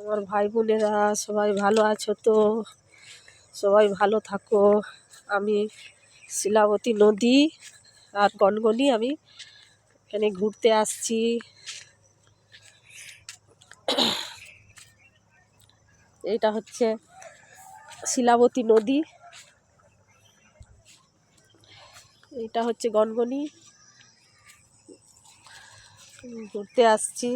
আমার ভাই বোনেরা সবাই ভালো আছো তো? সবাই ভালো থাকো। আমি শিলাবতী নদী আর গনগনি আমি এখানে ঘুরতে আসছি। এটা হচ্ছে শিলাবতী নদী, এটা হচ্ছে গনগনি, ঘুরতে আসছি।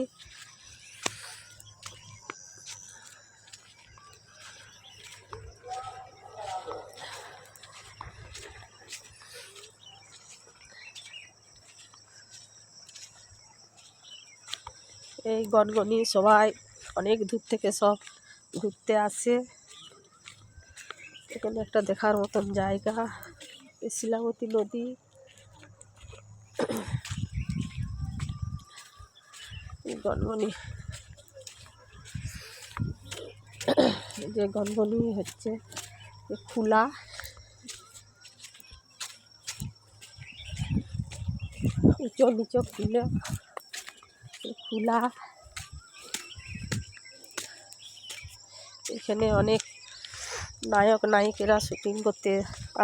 এই গনগনি সবাই অনেক দূর থেকে সব ঘুরতে আসে। এখানে একটা দেখার মতন জায়গা, এই শিলাবতী নদী। গনগনি, যে গনগনি হচ্ছে খোলা, উঁচু নিচু খোলা। এখানে অনেক নায়ক নায়িকেরা শুটিং করতে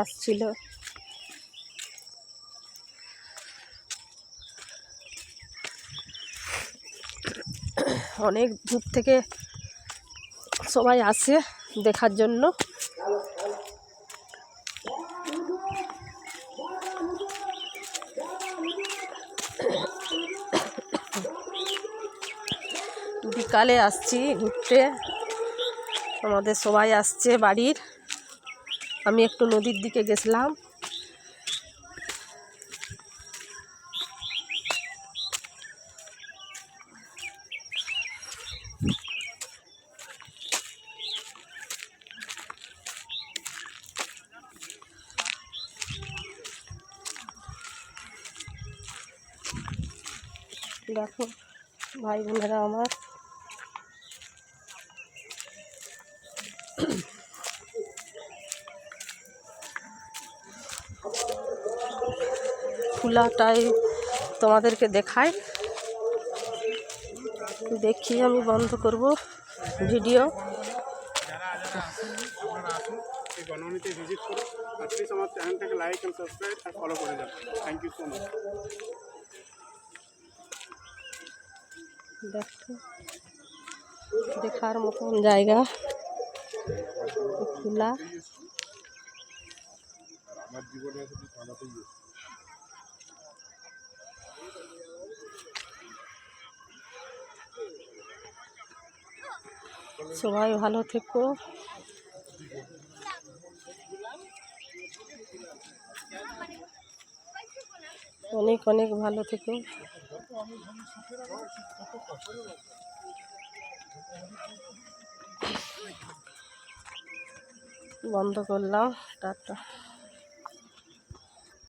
আসছিল। অনেক দূর থেকে সবাই আসে দেখার জন্য। বিকালে আসছি ঘুরতে, আমাদের সবাই আসছে বাড়ির। আমি একটু নদীর দিকে গেছিলাম। দেখো ভাই বোনেরা আমার, খোলাটাই তোমাদেরকে দেখাই। দেখি আমি বন্ধ করব ভিডিও। গনগনিতে ভিজিট করো আর প্লিজ আমার চ্যানেলটাকে লাইক এন্ড সাবস্ক্রাইব আর ফলো করে যাও। Thank you so much. দেখো দেখার মতন জায়গা, খোলা। আমার জীবনে শুধু থানাতেই সবাই ভালো থেকো, অনেক অনেক ভালো থেকো। বন্ধ করলাম, টাটা।